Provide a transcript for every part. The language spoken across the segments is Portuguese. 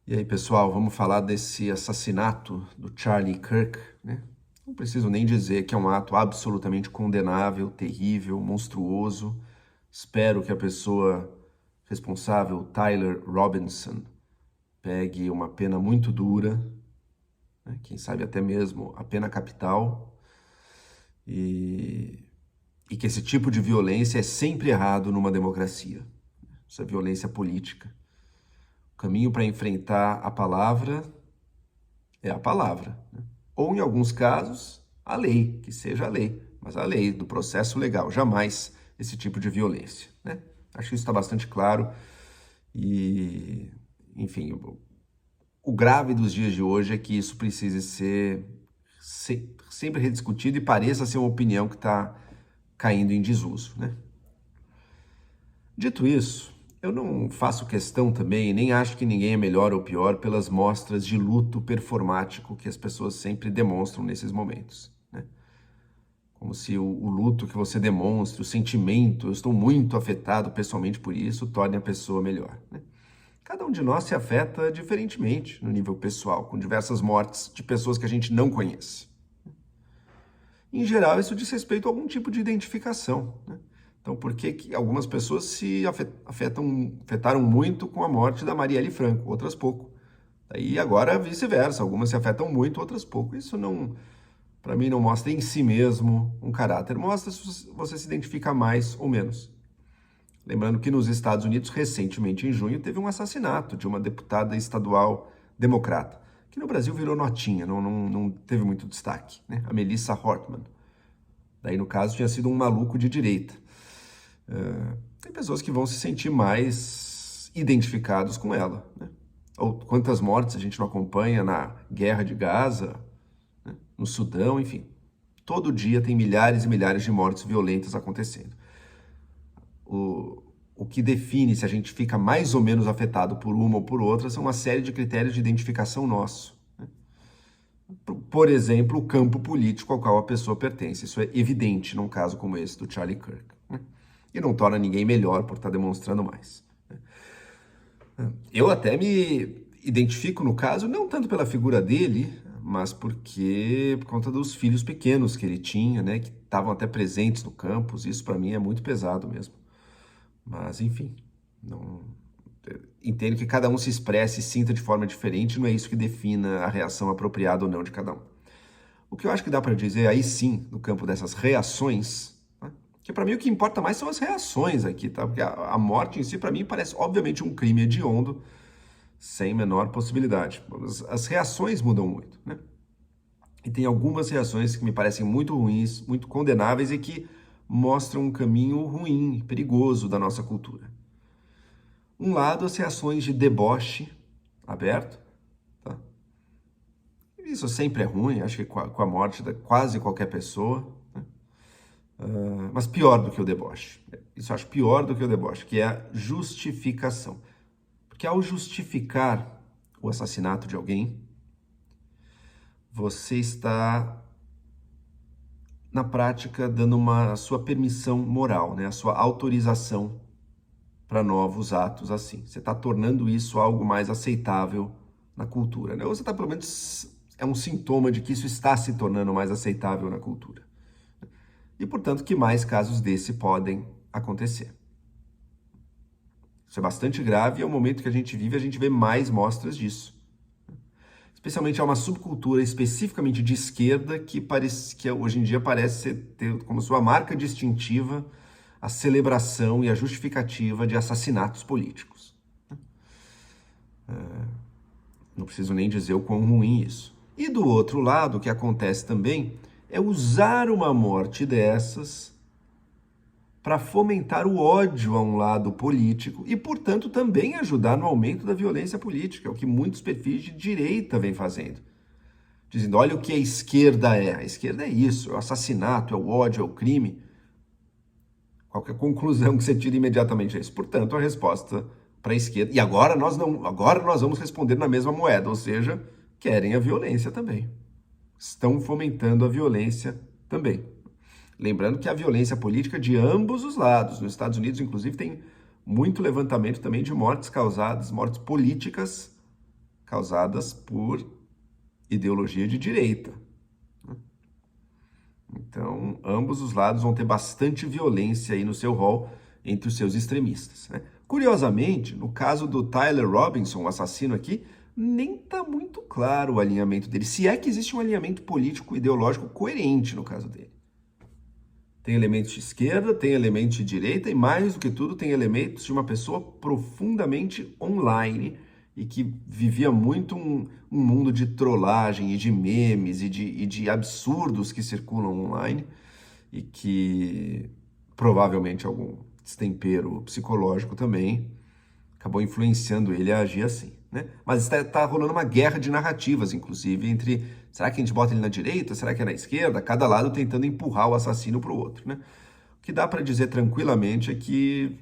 E aí, pessoal, vamos falar desse assassinato do Charlie Kirk, né? Não preciso nem dizer que é um ato absolutamente condenável, terrível, monstruoso. Espero que a pessoa responsável, Tyler Robinson, pegue uma pena muito dura, né? Quem sabe até mesmo a pena capital, e que esse tipo de violência é sempre errado numa democracia. Isso é violência política. O caminho para enfrentar a palavra é a palavra, né? Ou, em alguns casos, a lei, que seja a lei, mas a lei do processo legal, jamais esse tipo de violência, né? Acho que isso está bastante claro e, enfim, o grave dos dias de hoje é que isso precise ser sempre rediscutido e pareça ser uma opinião que está caindo em desuso, né? Dito isso, eu não faço questão também, nem acho que ninguém é melhor ou pior pelas mostras de luto performático que as pessoas sempre demonstram nesses momentos, né? Como se o luto que você demonstra, o sentimento, eu estou muito afetado pessoalmente por isso, torne a pessoa melhor, né? Cada um de nós se afeta diferentemente no nível pessoal, com diversas mortes de pessoas que a gente não conhece. Em geral, isso diz respeito a algum tipo de identificação, né? Então, por que algumas pessoas se afetaram muito com a morte da Marielle Franco, outras pouco? Daí agora vice-versa, algumas se afetam muito, outras pouco. Isso não, para mim, não mostra em si mesmo um caráter, mostra se você se identifica mais ou menos. Lembrando que nos Estados Unidos, recentemente em junho, teve um assassinato de uma deputada estadual democrata, que no Brasil virou notinha, não teve muito destaque, né? A Melissa Hortman. Daí, no caso, tinha sido um maluco de direita. Tem pessoas que vão se sentir mais identificados com ela, né? Ou quantas mortes a gente não acompanha na guerra de Gaza, né? No Sudão, enfim. Todo dia tem milhares e milhares de mortes violentas acontecendo. O que define se a gente fica mais ou menos afetado por uma ou por outra são uma série de critérios de identificação nosso, né? Por exemplo, o campo político ao qual a pessoa pertence. Isso é evidente num caso como esse do Charlie Kirk, né? E não torna ninguém melhor por estar demonstrando mais, né? Eu até me identifico no caso, não tanto pela figura dele, mas por conta dos filhos pequenos que ele tinha, né, que estavam até presentes no campus. Isso para mim é muito pesado mesmo. Mas, enfim, não entendo que cada um se expresse e sinta de forma diferente, não é isso que defina a reação apropriada ou não de cada um. O que eu acho que dá para dizer aí sim, no campo dessas reações, né, que para mim o que importa mais são as reações aqui, tá? Porque a morte em si para mim parece obviamente um crime hediondo, sem menor possibilidade. As reações mudam muito, né? E tem algumas reações que me parecem muito ruins, muito condenáveis e que mostram um caminho ruim, perigoso da nossa cultura. Um lado, as reações de deboche aberto, tá? Isso sempre é ruim, acho que com a morte de quase qualquer pessoa, né? Mas pior do que o deboche. Isso eu acho pior do que o deboche, que é a justificação. Porque ao justificar o assassinato de alguém, você está, na prática, dando a sua permissão moral, né? A sua autorização para novos atos assim. Você está tornando isso algo mais aceitável na cultura, né? Ou você está, pelo menos, é um sintoma de que isso está se tornando mais aceitável na cultura. E, portanto, que mais casos desse podem acontecer. Isso é bastante grave e é o momento que a gente vive, a gente vê mais mostras disso. Especialmente há uma subcultura especificamente de esquerda que hoje em dia parece ter como sua marca distintiva a celebração e a justificativa de assassinatos políticos. Não preciso nem dizer o quão ruim isso. E do outro lado, o que acontece também é usar uma morte dessas para fomentar o ódio a um lado político e, portanto, também ajudar no aumento da violência política, o que muitos perfis de direita vêm fazendo. Dizendo, olha o que a esquerda é. A esquerda é isso, é o assassinato, é o ódio, é o crime. Qualquer conclusão que você tira imediatamente é isso. Portanto, a resposta para a esquerda... E agora nós vamos responder na mesma moeda, ou seja, querem a violência também. Estão fomentando a violência também. Lembrando que a violência política de ambos os lados. Nos Estados Unidos, inclusive, tem muito levantamento também de mortes políticas causadas por ideologia de direita. Então, ambos os lados vão ter bastante violência aí no seu rol entre os seus extremistas, né? Curiosamente, no caso do Tyler Robinson, o assassino aqui, nem está muito claro o alinhamento dele, se é que existe um alinhamento político ideológico coerente no caso dele. Tem elementos de esquerda, tem elementos de direita e, mais do que tudo, tem elementos de uma pessoa profundamente online e que vivia muito um mundo de trollagem e de memes e de absurdos que circulam online e que provavelmente algum destempero psicológico também acabou influenciando ele a agir assim, né? Mas está rolando uma guerra de narrativas, inclusive, entre será que a gente bota ele na direita, será que é na esquerda? Cada lado tentando empurrar o assassino para o outro, né? O que dá para dizer tranquilamente é que,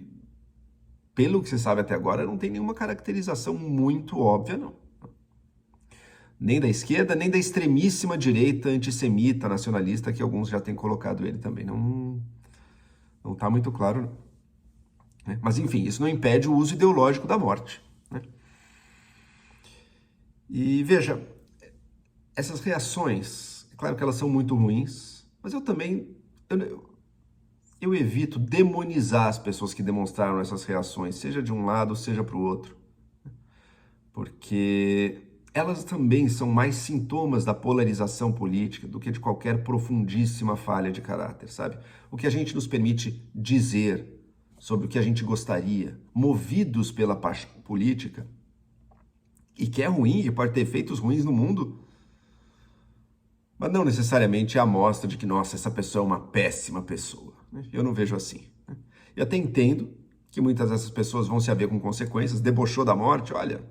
pelo que se sabe até agora, não tem nenhuma caracterização muito óbvia, não. Nem da esquerda, nem da extremíssima direita antissemita, nacionalista, que alguns já têm colocado ele também. Não está muito claro, não, né? Mas, enfim, isso não impede o uso ideológico da morte, né? E veja, essas reações, é claro que elas são muito ruins, mas eu também eu evito demonizar as pessoas que demonstraram essas reações, seja de um lado, seja para o outro, porque elas também são mais sintomas da polarização política do que de qualquer profundíssima falha de caráter, sabe? O que a gente nos permite dizer sobre o que a gente gostaria, movidos pela paixão política, e que é ruim, e pode ter efeitos ruins no mundo, mas não necessariamente é a amostra de que, nossa, essa pessoa é uma péssima pessoa, né? Eu não vejo assim, né? Eu até entendo que muitas dessas pessoas vão se haver com consequências, debochou da morte, olha,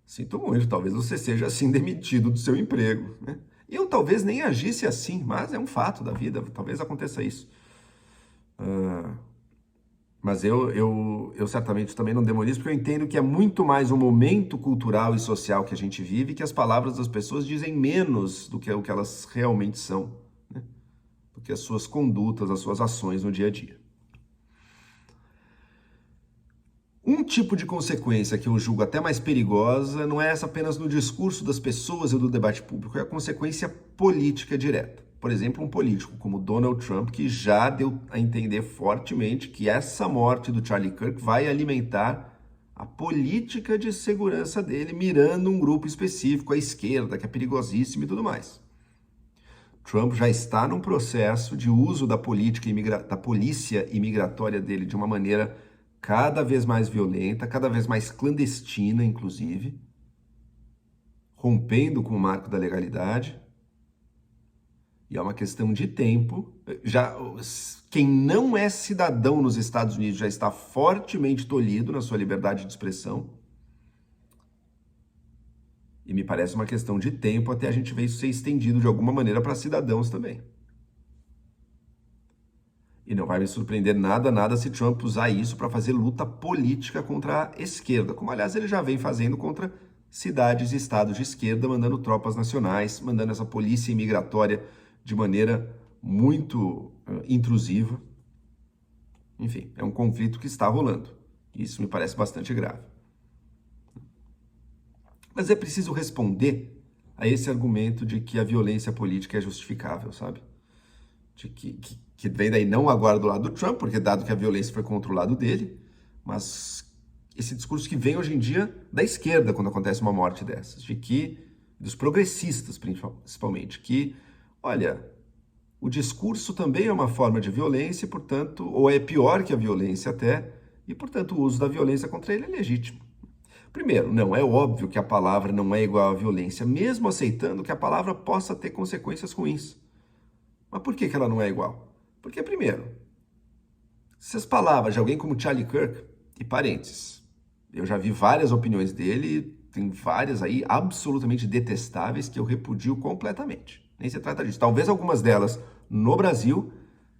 sinto muito, talvez você seja assim demitido do seu emprego, né? Eu talvez nem agisse assim, mas é um fato da vida, talvez aconteça isso. Mas eu certamente também não demonizo, porque eu entendo que é muito mais um momento cultural e social que a gente vive, que as palavras das pessoas dizem menos do que o que elas realmente são, né? Do que as suas condutas, as suas ações no dia a dia. Um tipo de consequência que eu julgo até mais perigosa não é essa apenas no discurso das pessoas e do debate público, é a consequência política direta. Por exemplo, um político como Donald Trump, que já deu a entender fortemente que essa morte do Charlie Kirk vai alimentar a política de segurança dele, mirando um grupo específico, a esquerda, que é perigosíssimo e tudo mais. Trump já está num processo de uso da da polícia imigratória dele de uma maneira cada vez mais violenta, cada vez mais clandestina, inclusive, rompendo com o marco da legalidade. E é uma questão de tempo. Já quem não é cidadão nos Estados Unidos já está fortemente tolhido na sua liberdade de expressão. E me parece uma questão de tempo até a gente ver isso ser estendido de alguma maneira para cidadãos também. E não vai me surpreender nada se Trump usar isso para fazer luta política contra a esquerda, como aliás ele já vem fazendo contra cidades e estados de esquerda, mandando tropas nacionais, mandando essa polícia imigratória de maneira muito intrusiva. Enfim, é um conflito que está rolando. Isso me parece bastante grave. Mas é preciso responder a esse argumento de que a violência política é justificável, sabe? De que vem daí não agora do lado do Trump, porque dado que a violência foi contra o lado dele, mas esse discurso que vem hoje em dia da esquerda quando acontece uma morte dessas, dos progressistas principalmente, que, olha, o discurso também é uma forma de violência, portanto, ou é pior que a violência até, e portanto o uso da violência contra ele é legítimo. Primeiro, não é óbvio que a palavra não é igual à violência, mesmo aceitando que a palavra possa ter consequências ruins. Mas por que ela não é igual? Porque, primeiro, se as palavras de alguém como Charlie Kirk, e parênteses, eu já vi várias opiniões dele, tem várias aí absolutamente detestáveis que eu repudio completamente. Nem se trata disso. Talvez algumas delas no Brasil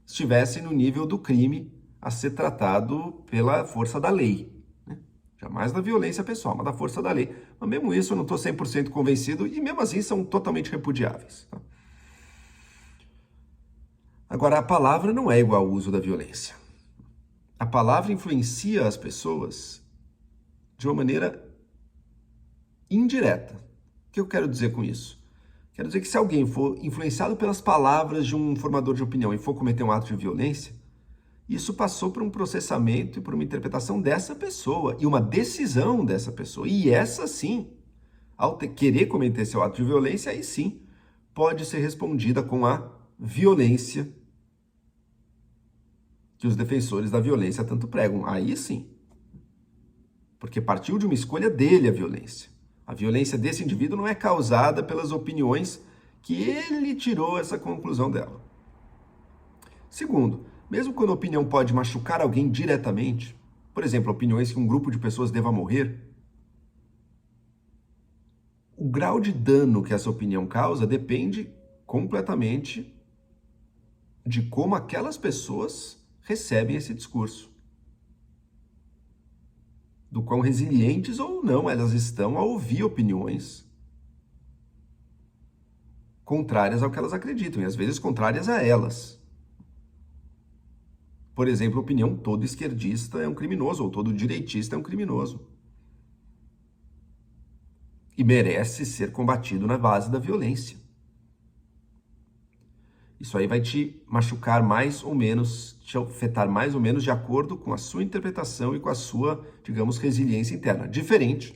estivessem no nível do crime a ser tratado pela força da lei, né? Jamais da violência pessoal, mas da força da lei. Mas mesmo isso eu não estou 100% convencido e mesmo assim são totalmente repudiáveis, tá? Agora, a palavra não é igual ao uso da violência. A palavra influencia as pessoas de uma maneira indireta. O que eu quero dizer com isso? Quero dizer que se alguém for influenciado pelas palavras de um formador de opinião e for cometer um ato de violência, isso passou por um processamento e por uma interpretação dessa pessoa e uma decisão dessa pessoa. E essa sim, ao querer cometer seu ato de violência, aí sim pode ser respondida com a violência que os defensores da violência tanto pregam. Aí sim. Porque partiu de uma escolha dele a violência. A violência desse indivíduo não é causada pelas opiniões que ele tirou essa conclusão dela. Segundo, mesmo quando a opinião pode machucar alguém diretamente, por exemplo, opiniões que um grupo de pessoas deva morrer, o grau de dano que essa opinião causa depende completamente de como aquelas pessoas recebem esse discurso. Do quão resilientes ou não elas estão a ouvir opiniões contrárias ao que elas acreditam, e às vezes contrárias a elas. Por exemplo, a opinião todo esquerdista é um criminoso, ou todo direitista é um criminoso. E merece ser combatido na base da violência. Isso aí vai te machucar mais ou menos, te afetar mais ou menos de acordo com a sua interpretação e com a sua, digamos, resiliência interna. Diferente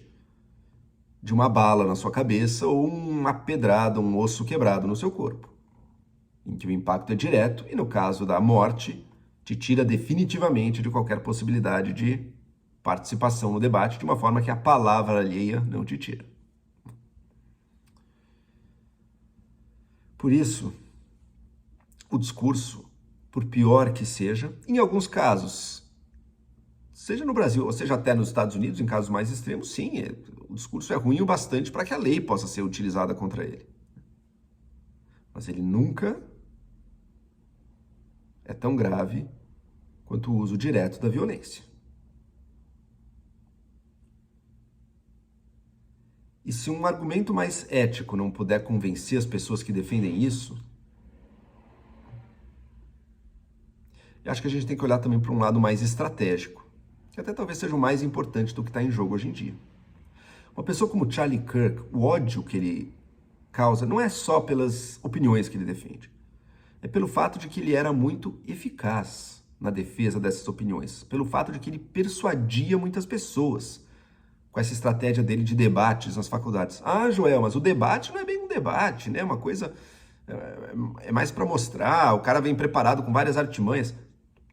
de uma bala na sua cabeça ou uma pedrada, um osso quebrado no seu corpo, em que o impacto é direto e, no caso da morte, te tira definitivamente de qualquer possibilidade de participação no debate, de uma forma que a palavra alheia não te tira. Por isso, o discurso, por pior que seja, em alguns casos, seja no Brasil ou seja até nos Estados Unidos, em casos mais extremos, sim, o discurso é ruim o bastante para que a lei possa ser utilizada contra ele. Mas ele nunca é tão grave quanto o uso direto da violência. E se um argumento mais ético não puder convencer as pessoas que defendem isso, eu acho que a gente tem que olhar também para um lado mais estratégico, que até talvez seja o mais importante do que está em jogo hoje em dia. Uma pessoa como Charlie Kirk, o ódio que ele causa não é só pelas opiniões que ele defende, é pelo fato de que ele era muito eficaz na defesa dessas opiniões, pelo fato de que ele persuadia muitas pessoas com essa estratégia dele de debates nas faculdades. Ah, Joel, mas o debate não é bem um debate, né? Uma coisa é mais para mostrar, o cara vem preparado com várias artimanhas.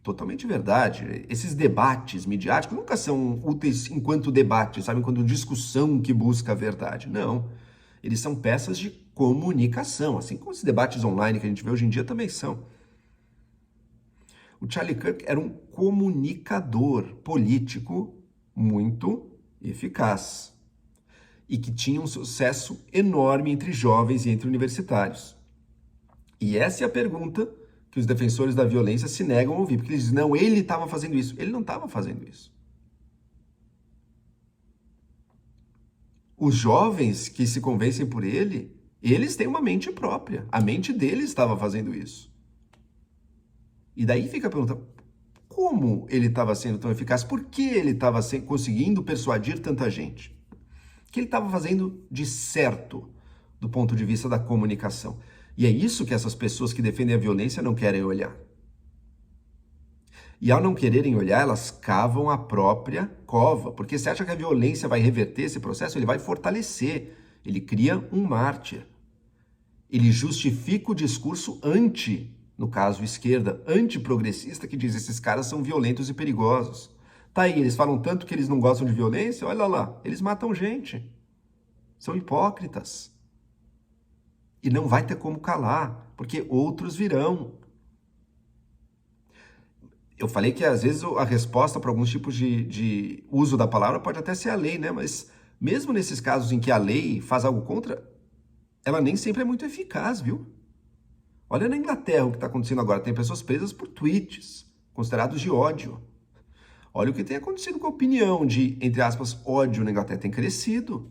Totalmente verdade. Esses debates midiáticos nunca são úteis enquanto debate, sabe? Enquanto discussão que busca a verdade. Não. Eles são peças de comunicação, assim como esses debates online que a gente vê hoje em dia também são. O Charlie Kirk era um comunicador político muito eficaz e que tinha um sucesso enorme entre jovens e entre universitários. E essa é a pergunta que os defensores da violência se negam a ouvir, porque eles dizem, não, ele estava fazendo isso. Ele não estava fazendo isso. Os jovens que se convencem por ele, eles têm uma mente própria. A mente deles estava fazendo isso. E daí fica a pergunta, como ele estava sendo tão eficaz? Por que ele estava conseguindo persuadir tanta gente? O que ele estava fazendo de certo do ponto de vista da comunicação? E é isso que essas pessoas que defendem a violência não querem olhar. E ao não quererem olhar, elas cavam a própria cova, porque você acha que a violência vai reverter esse processo? Ele vai fortalecer, ele cria um mártir. Ele justifica o discurso no caso esquerda, antiprogressista, que diz esses caras são violentos e perigosos. Tá aí, eles falam tanto que eles não gostam de violência, olha lá, eles matam gente. São hipócritas. E não vai ter como calar, porque outros virão. Eu falei que às vezes a resposta para alguns tipos de uso da palavra pode até ser a lei, né? Mas mesmo nesses casos em que a lei faz algo contra, ela nem sempre é muito eficaz, viu? Olha na Inglaterra o que está acontecendo agora. Tem pessoas presas por tweets, considerados de ódio. Olha o que tem acontecido com a opinião de, entre aspas, ódio na Inglaterra. Tem crescido.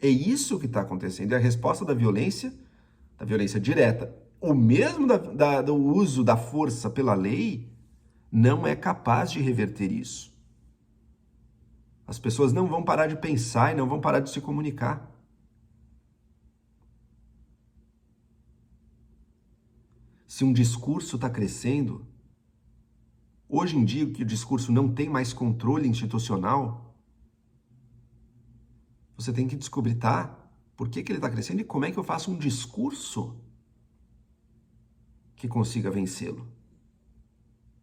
É isso que está acontecendo. E a resposta da violência direta, ou mesmo do uso da força pela lei, não é capaz de reverter isso. As pessoas não vão parar de pensar e não vão parar de se comunicar. Se um discurso está crescendo, hoje em dia que o discurso não tem mais controle institucional, você tem que descobrir, por que ele está crescendo e como é que eu faço um discurso que consiga vencê-lo.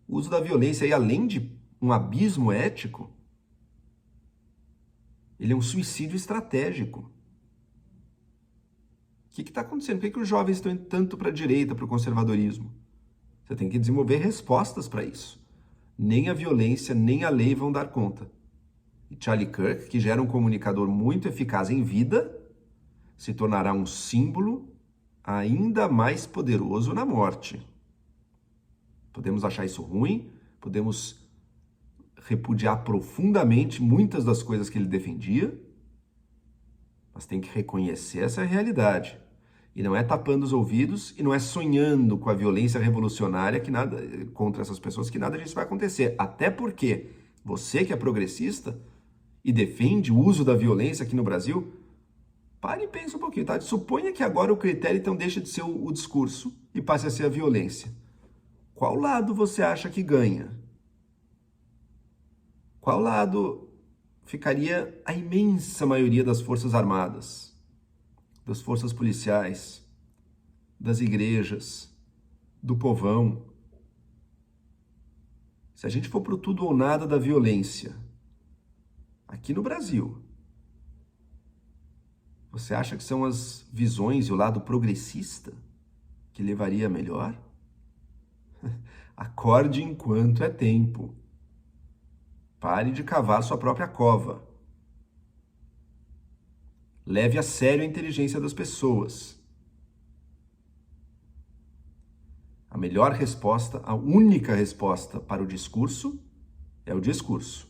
O uso da violência, e além de um abismo ético, ele é um suicídio estratégico. O que está acontecendo? Por que os jovens estão indo tanto para a direita, para o conservadorismo? Você tem que desenvolver respostas para isso. Nem a violência, nem a lei vão dar conta. E Charlie Kirk, que já era um comunicador muito eficaz em vida, se tornará um símbolo ainda mais poderoso na morte. Podemos achar isso ruim, podemos repudiar profundamente muitas das coisas que ele defendia, mas tem que reconhecer essa realidade. E não é tapando os ouvidos e não é sonhando com a violência revolucionária contra essas pessoas que nada disso vai acontecer. Até porque você que é progressista e defende o uso da violência aqui no Brasil, pare e pense um pouquinho, tá? Suponha que agora o critério então deixa de ser o discurso e passe a ser a violência. Qual lado você acha que ganha? Qual lado ficaria a imensa maioria das forças armadas, das forças policiais, das igrejas, do povão? Se a gente for pro tudo ou nada da violência, aqui no Brasil, você acha que são as visões e o lado progressista que levaria a melhor? Acorde enquanto é tempo. Pare de cavar sua própria cova. Leve a sério a inteligência das pessoas. A melhor resposta, a única resposta para o discurso é o discurso.